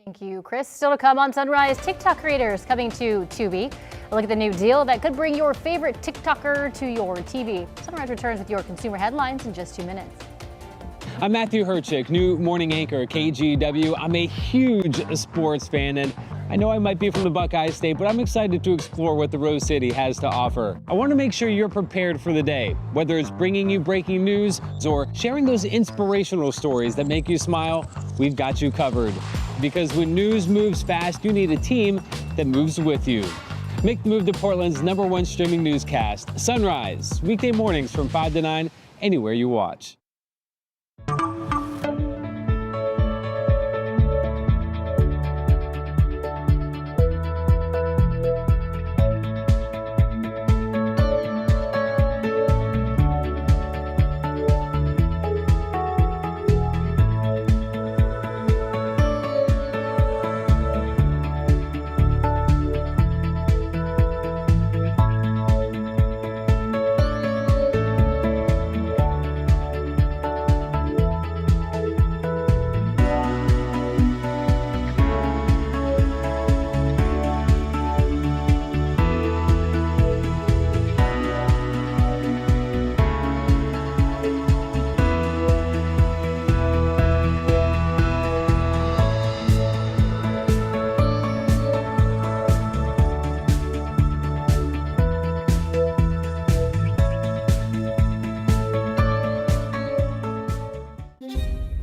Thank you, Chris. Still to come on Sunrise, TikTok creators coming to Tubi. A look at the new deal that could bring your favorite TikToker to your TV. Sunrise returns with your consumer headlines in just 2 minutes. I'm Matthew Herchick, new morning anchor at KGW. I'm a huge sports fan, and I know I might be from the Buckeye State, but I'm excited to explore what the Rose City has to offer. I want to make sure you're prepared for the day, whether it's bringing you breaking news or sharing those inspirational stories that make you smile. We've got you covered. Because when news moves fast, you need a team that moves with you. Make the move to Portland's #1 streaming newscast, Sunrise, weekday mornings from 5 to 9, anywhere you watch.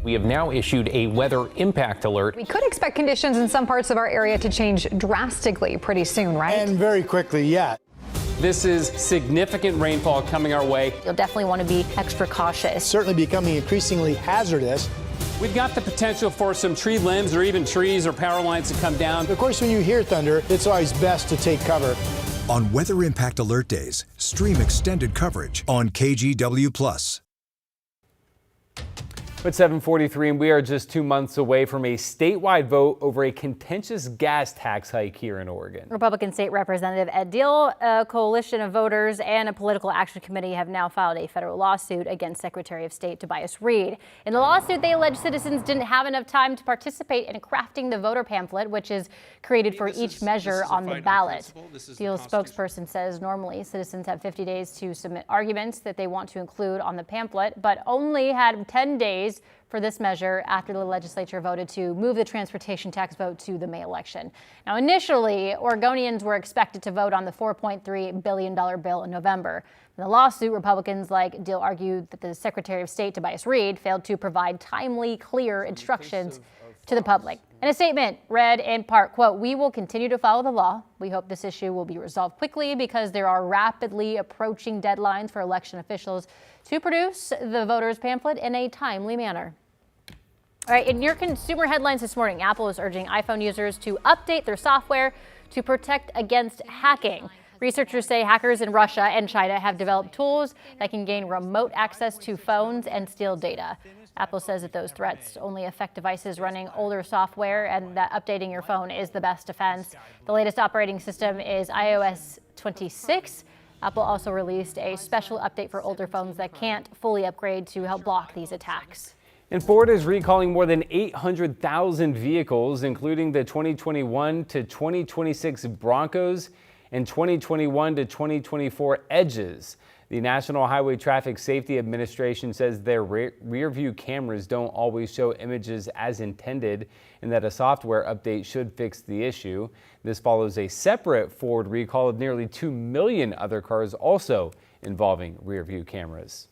We have now issued a weather impact alert. We could expect conditions in some parts of our area to change drastically pretty soon, right? And very quickly, yeah. This is significant rainfall coming our way. You'll definitely want to be extra cautious. Certainly becoming increasingly hazardous. We've got the potential for some tree limbs or even trees or power lines to come down. Of course, when you hear thunder, it's always best to take cover. On Weather Impact Alert Days, stream extended coverage on KGW+. It's 7:43 and we are just 2 months away from a statewide vote over a contentious gas tax hike here in Oregon. Republican State Representative Ed Deal, a coalition of voters, and a political action committee have now filed a federal lawsuit against Secretary of State Tobias Reed. In the lawsuit, they allege citizens didn't have enough time to participate in crafting the voter pamphlet, which is created for each measure on the ballot. Deal's spokesperson says normally citizens have 50 days to submit arguments that they want to include on the pamphlet, but only had 10 days for this measure after the legislature voted to move the transportation tax vote to the May election. Now, initially, Oregonians were expected to vote on the $4.3 billion bill in November. In the lawsuit, Republicans like Deal argued that the Secretary of State, Tobias Reed, failed to provide timely, clear instructions to the public. In a statement read in part, quote, "We will continue to follow the law. We hope this issue will be resolved quickly because there are rapidly approaching deadlines for election officials to produce the voters' pamphlet in a timely manner." All right, in your consumer headlines this morning, Apple is urging iPhone users to update their software to protect against hacking. Researchers say hackers in Russia and China have developed tools that can gain remote access to phones and steal data. Apple says that those threats only affect devices running older software and that updating your phone is the best defense. The latest operating system is iOS 26. Apple also released a special update for older phones that can't fully upgrade to help block these attacks. And Ford is recalling more than 800,000 vehicles, including the 2021 to 2026 Broncos and 2021 to 2024 Edges. The National Highway Traffic Safety Administration says their rear view cameras don't always show images as intended and that a software update should fix the issue. This follows a separate Ford recall of nearly 2 million other cars also involving rear view cameras.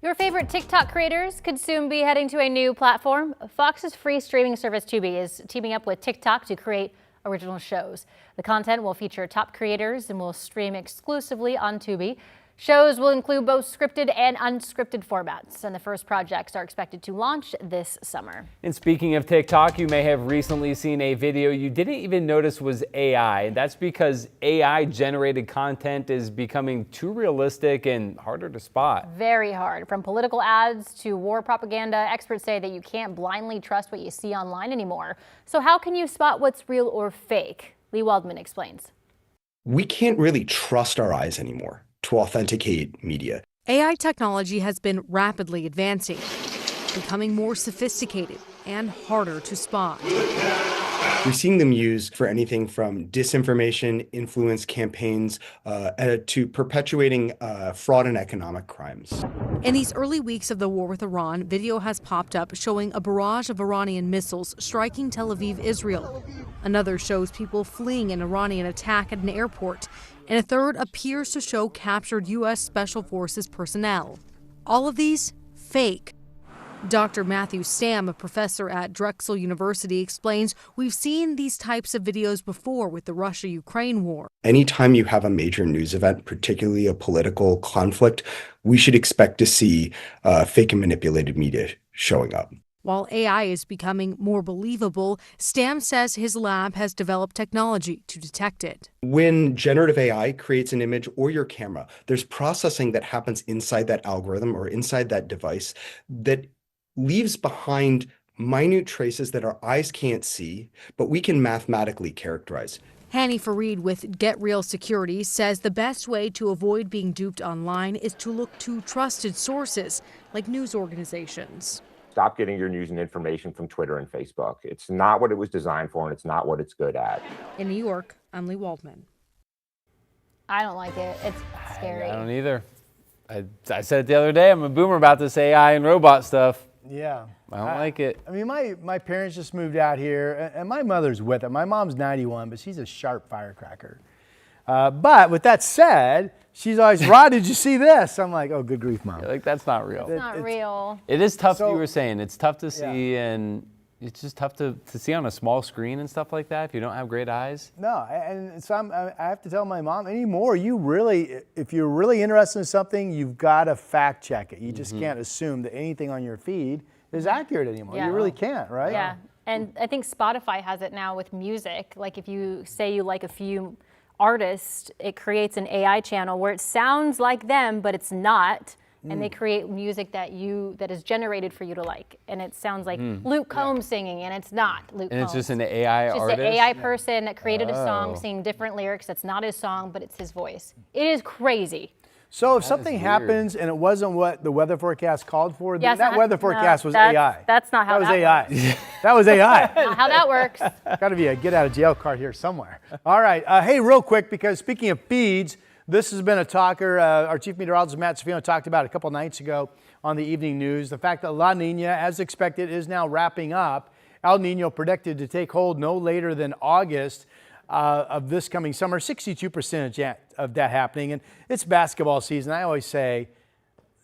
Your favorite TikTok creators could soon be heading to a new platform. Fox's free streaming service Tubi is teaming up with TikTok to create original shows. The content will feature top creators and will stream exclusively on Tubi. Shows will include both scripted and unscripted formats, and the first projects are expected to launch this summer. And speaking of TikTok, you may have recently seen a video you didn't even notice was AI. That's because AI-generated content is becoming too realistic and harder to spot. Very hard. From political ads to war propaganda, experts say that you can't blindly trust what you see online anymore. So how can you spot what's real or fake? Lee Waldman explains. We can't really trust our eyes anymore to authenticate media. AI technology has been rapidly advancing, becoming more sophisticated and harder to spot. We're seeing them used for anything from disinformation, influence campaigns, to perpetuating fraud and economic crimes. In these early weeks of the war with Iran, video has popped up showing a barrage of Iranian missiles striking Tel Aviv, Israel. Another shows people fleeing an Iranian attack at an airport. And a third appears to show captured U.S. Special Forces personnel. All of these fake. Dr. Matthew Stamm, a professor at Drexel University, explains we've seen these types of videos before with the Russia-Ukraine war. Anytime you have a major news event, particularly a political conflict, we should expect to see fake and manipulated media showing up. While AI is becoming more believable, Stamm says his lab has developed technology to detect it. When generative AI creates an image or your camera, there's processing that happens inside that algorithm or inside that device that leaves behind minute traces that our eyes can't see, but we can mathematically characterize. Hani Fareed with Get Real Security says the best way to avoid being duped online is to look to trusted sources like news organizations. Stop getting your news and information from Twitter and Facebook. It's not what it was designed for, and it's not what it's good at. In New York, I'm Lee Waldman. I don't like it. It's scary. I don't either. I said it the other day, I'm a boomer about this AI and robot stuff. Yeah. I don't like it. I mean, my parents just moved out here, and my mother's with it. My mom's 91, but she's a sharp firecracker. But with that said, she's always, Rod, did you see this? I'm like, oh, good grief, Mom. Yeah, like, that's not real. It's not real. It is tough, you were saying. It's tough to see, and it's just tough to see on a small screen and stuff like that if you don't have great eyes. No, and so I have to tell my mom, anymore, if you're really interested in something, you've got to fact check it. You just can't assume that anything on your feed is accurate anymore. Yeah. You really can't, right? Yeah, and I think Spotify has it now with music. Like if you say you like a few artists, it creates an AI channel where it sounds like them, but it's not. And they create music that is generated for you to like. And it sounds like Luke Combs singing, and it's not Luke Combs. And it's just an AI artist? Just an AI person that created a song singing different lyrics. That's not his song, but it's his voice. It is crazy. So if something happens and it wasn't what the weather forecast called for, Yes, that weather forecast was AI. That's not how that AI. works. That was AI. Not how that works. Got to be a get out of jail card here somewhere. All right. Hey, real quick, because speaking of feeds, this has been a talker. Our chief meteorologist, Matt Sofino, talked about it a couple nights ago on the evening news. The fact that La Nina, as expected, is now wrapping up. El Nino predicted to take hold no later than August of this coming summer. 62% of that happening. And it's basketball season. I always say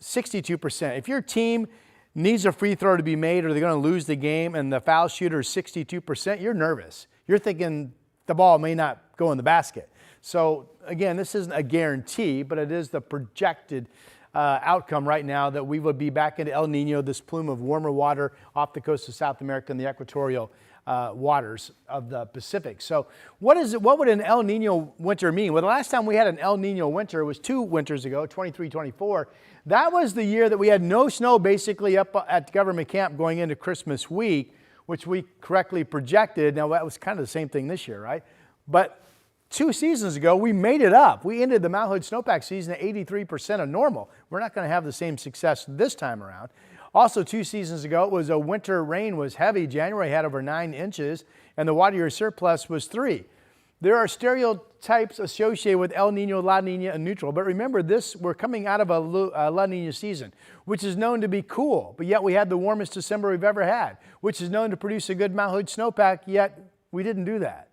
62%. If your team needs a free throw to be made or they're going to lose the game and the foul shooter is 62%, you're nervous. You're thinking the ball may not go in the basket. So again, this isn't a guarantee, but it is the projected outcome right now that we would be back into El Nino, this plume of warmer water off the coast of South America and the equatorial waters of the Pacific. So what would an El Nino winter mean? Well, the last time we had an El Nino winter was 2 winters ago, 23-24. That was the year that we had no snow basically up at government camp going into Christmas week, which we correctly projected. Now that was kind of the same thing this year, right? But 2 seasons ago, we made it up. We ended the Mount Hood snowpack season at 83% of normal. We're not going to have the same success this time around. Also, 2 seasons ago, it was a winter rain was heavy. January had over 9 inches, and the water year surplus was 3. There are stereotypes associated with El Nino, La Nina, and neutral. But remember, we're coming out of a La Nina season, which is known to be cool. But yet we had the warmest December we've ever had, which is known to produce a good Mount Hood snowpack, yet we didn't do that.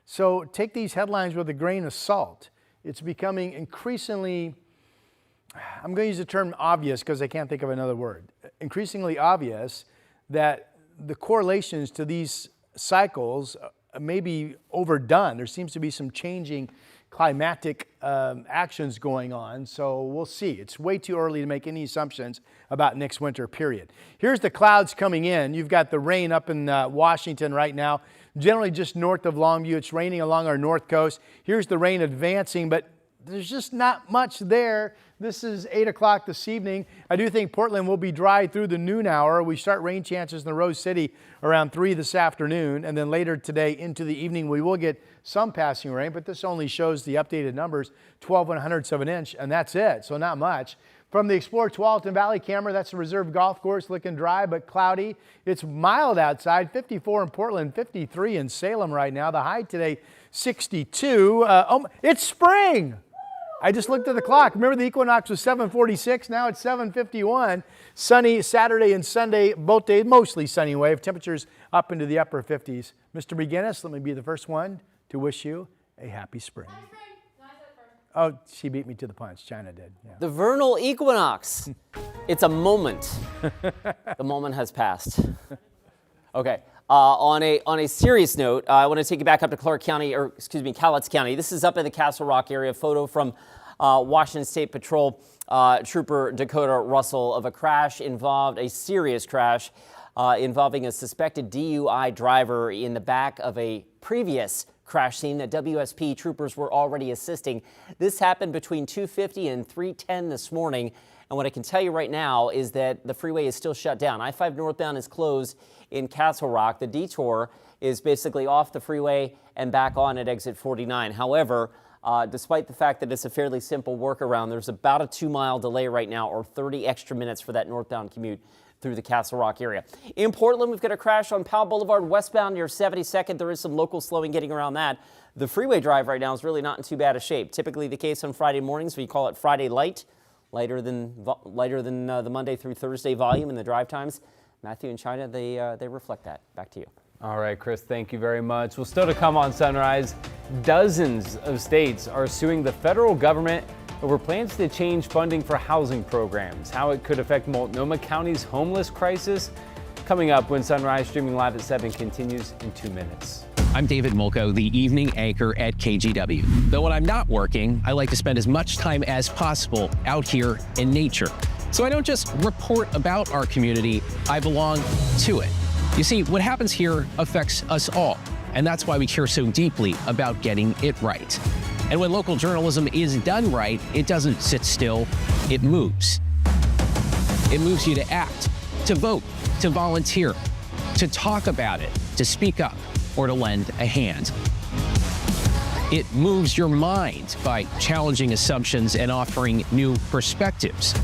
So take these headlines with a grain of salt. It's becoming increasingly, I'm going to use the term obvious because I can't think of another word, increasingly obvious that the correlations to these cycles may be overdone. There seems to be some changing climatic actions going on, so we'll see. It's way too early to make any assumptions about next winter, period. Here's the clouds coming in. You've got the rain up in Washington right now, generally just north of Longview. It's raining along our north coast. Here's the rain advancing, but there's just not much there. This is 8 o'clock this evening. I do think Portland will be dry through the noon hour. We start rain chances in the Rose City around 3 this afternoon, and then later today into the evening we will get some passing rain, but this only shows the updated numbers, 12/100ths of an inch, and that's it, so not much. From the Explorer Tualatin Valley camera, that's a reserve golf course, looking dry but cloudy. It's mild outside, 54 in Portland, 53 in Salem right now. The high today, 62. It's spring! I just looked at the clock. Remember the equinox was 7:46, now it's 7:51. Sunny Saturday and Sunday, both days, mostly sunny wave. Temperatures up into the upper 50s. Mr. McGinnis, let me be the first one to wish you a happy spring. Oh, she beat me to the punch. China did. Yeah. The vernal equinox. It's a moment. The moment has passed. Okay. On a serious note, I want to take you back up to Cowlitz County. This is up in the Castle Rock area. A photo from Washington State Patrol Trooper Dakota Russell of a serious crash involving a suspected DUI driver in the back of a previous crash scene that WSP troopers were already assisting. This happened between 2:50 and 3:10 this morning. And what I can tell you right now is that the freeway is still shut down. I-5 northbound is closed in Castle Rock. The detour is basically off the freeway and back on at exit 49. However, despite the fact that it's a fairly simple workaround, there's about a 2-mile delay right now, or 30 extra minutes for that northbound commute through the Castle Rock area. In Portland, we've got a crash on Powell Boulevard westbound near 72nd. There is some local slowing getting around that. The freeway drive right now is really not in too bad a shape. Typically the case on Friday mornings, we call it Friday light. Lighter than the Monday through Thursday volume and the drive times. Matthew and China, they reflect that. Back to you. All right, Chris, thank you very much. Well, still to come on Sunrise, dozens of states are suing the federal government over plans to change funding for housing programs. How it could affect Multnomah County's homeless crisis. Coming up when Sunrise streaming live at 7 continues in 2 minutes. I'm David Mulco, the evening anchor at KGW. Though when I'm not working, I like to spend as much time as possible out here in nature. So I don't just report about our community, I belong to it. You see, what happens here affects us all, and that's why we care so deeply about getting it right. And when local journalism is done right, it doesn't sit still, it moves. It moves you to act, to vote, to volunteer, to talk about it, to speak up, or to lend a hand. It moves your mind by challenging assumptions and offering new perspectives.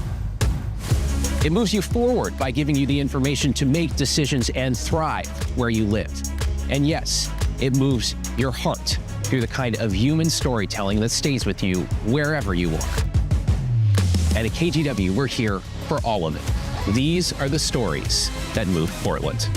It moves you forward by giving you the information to make decisions and thrive where you live. And yes, it moves your heart through the kind of human storytelling that stays with you wherever you are. And at KGW, we're here for all of it. These are the stories that move Portland.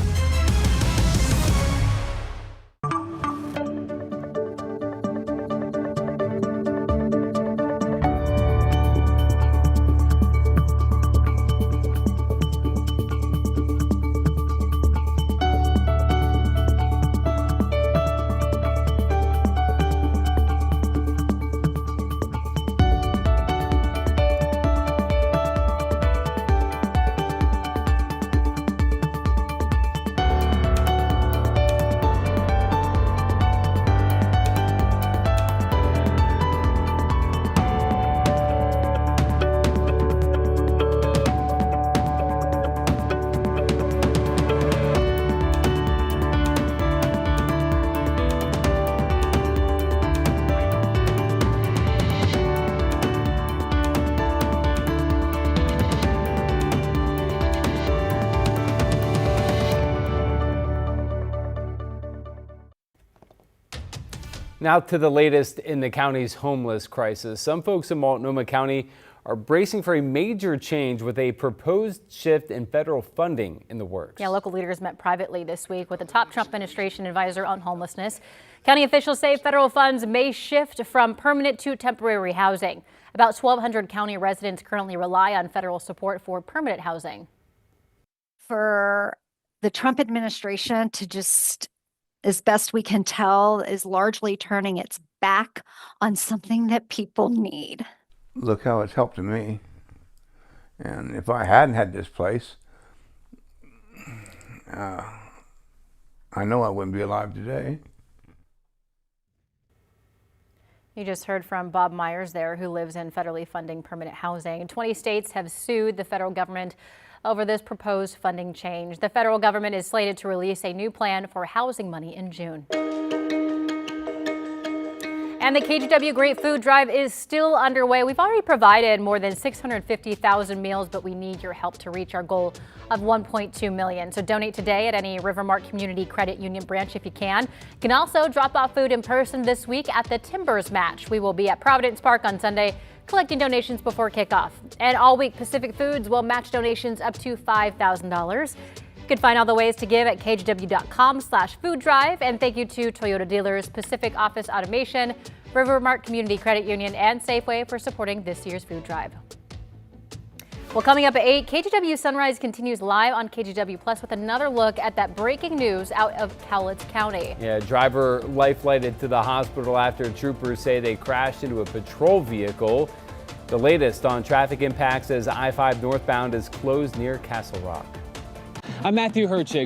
Now to the latest in the county's homeless crisis. Some folks in Multnomah County are bracing for a major change with a proposed shift in federal funding in the works. Yeah, local leaders met privately this week with the top Trump administration advisor on homelessness. County officials say federal funds may shift from permanent to temporary housing. About 1,200 county residents currently rely on federal support for permanent housing. For the Trump administration to just, as best we can tell, is largely turning its back on something that people need. Look how it's helped me. And if I hadn't had this place, I know I wouldn't be alive today. You just heard from Bob Myers there, who lives in federally funding permanent housing. 20 states have sued the federal government over this proposed funding change. The federal government is slated to release a new plan for housing money in June. And the KGW Great Food Drive is still underway. We've already provided more than 650,000 meals, but we need your help to reach our goal of 1.2 million. So donate today at any Rivermark Community Credit Union branch if you can. You can also drop off food in person this week at the Timbers match. We will be at Providence Park on Sunday collecting donations before kickoff. And all week, Pacific Foods will match donations up to $5,000. You can find all the ways to give at kgw.com/food drive. And thank you to Toyota dealers, Pacific Office Automation, Rivermark Community Credit Union, and Safeway for supporting this year's food drive. Well, coming up at 8, KGW Sunrise continues live on KGW Plus with another look at that breaking news out of Cowlitz County. Yeah, driver life-flighted to the hospital after troopers say they crashed into a patrol vehicle. The latest on traffic impacts as I-5 northbound is closed near Castle Rock. I'm Matthew Herchick.